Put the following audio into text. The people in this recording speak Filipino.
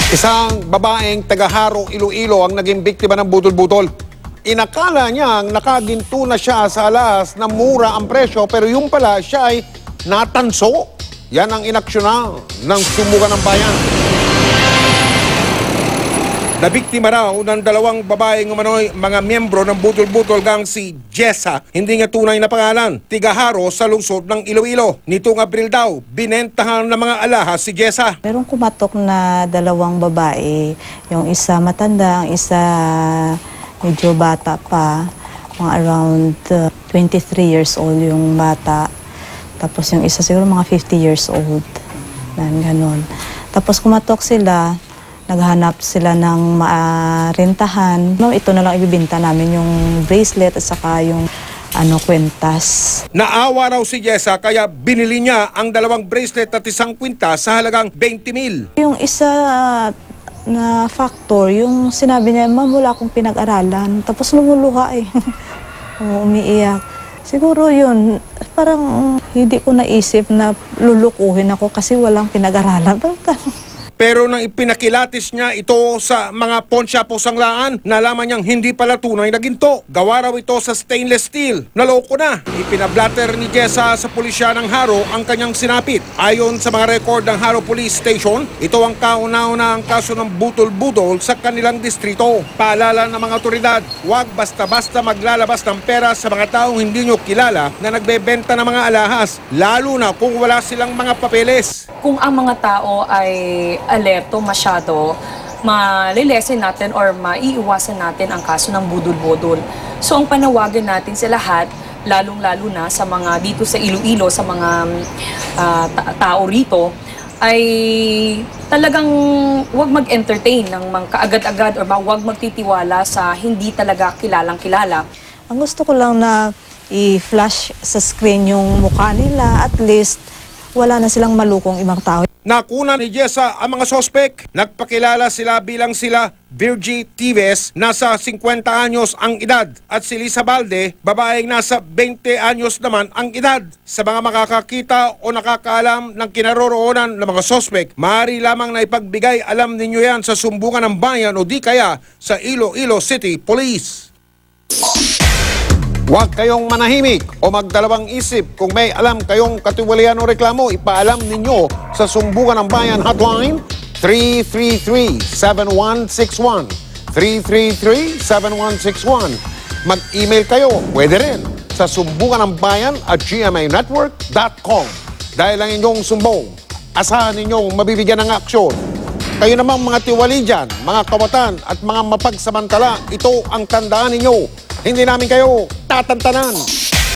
Isang babaeng taga-Haro, Iloilo ang naging biktima ng budol-budol. Inakala niyang nakaginto na siya sa alas na mura ang presyo, pero yung pala siya ay natanso. Yan ang inaksyonan ng Sumbugan ng Bayan. Nabiktima raw ng dalawang babaeng umano'y mga miyembro ng budol-budol gang si Jessa, hindi nga tunay na pangalan, tiga-Haro sa lungsod ng Iloilo. Nitong Abril daw, binentahan ng mga alahas si Jessa. Merong kumatok na dalawang babae, yung isa matanda, ang isa medyo bata pa, mga around 23 years old yung bata. Tapos yung isa siguro mga 50 years old, ganon. Tapos kumatok sila, naghanap sila ng marentahan. Ito na lang ibibenta namin yung bracelet at saka yung kwentas. Naawa raw si Jessa kaya binili niya ang dalawang bracelet at isang kwintas sa halagang 20,000. Yung isa na factor, yung sinabi niya, ma'am, wala akong pinag-aralan. Tapos lumuluha eh. Umiiyak. Siguro yun, parang hindi ko naisip na lulukuhin ako kasi walang pinag-aralan. Pero nang ipinakilatis niya ito sa mga pawn shop o sanglaan, nalaman niyang hindi pala tunay na ginto. Gawa raw ito sa stainless steel. Naloko na. Ipinablatter ni Jessa sa pulisya ng Haro ang kanyang sinapit. Ayon sa mga record ng Haro Police Station, ito ang kauna-unahang kaso ng butol-budol sa kanilang distrito. Paalala ng mga otoridad, huwag basta-basta maglalabas ng pera sa mga taong hindi nyo kilala na nagbebenta ng mga alahas, lalo na kung wala silang mga papeles. Kung ang mga tao ay alerto masyado, malilesen natin or maiiwasan natin ang kaso ng budol-budol. So ang panawagan natin sa lahat, lalong-lalo na sa mga dito sa Iloilo, sa mga tao rito, ay talagang huwag mag-entertain ng mga kaagad-agad or huwag magtitiwala sa hindi talaga kilalang-kilala. Ang gusto ko lang na i-flash sa screen yung mukha nila, at least wala na silang malukong ibang tao. Nakuna ni Jessa ang mga sospek. Nagpakilala sila bilang sila Virgie Tives, nasa 50 anyos ang edad, at si Lisa Balde, babaeng nasa 20 anyos naman ang edad. Sa mga makakakita o nakakaalam ng kinaroroonan ng mga sospek, maaari lamang na ipagbigay alam ninyo yan sa Sumbugan ng Bayan o di kaya sa Iloilo City Police. Huwag kayong manahimik o magdalawang isip. Kung may alam kayong katiwalian o reklamo, ipaalam ninyo sa Sumbugan ng Bayan Hotline 333-7161. 333-7161. Mag-email kayo, pwede rin, sa sumbuganangbayan@gmanetwork.com. Dahil ang inyong sumbong, asahan ninyong mabibigyan ng aksyon. Kayo namang mga tiwali dyan, mga kawatan at mga mapagsamantala, ito ang tandaan ninyo. Hindi namin kayo tatantanan.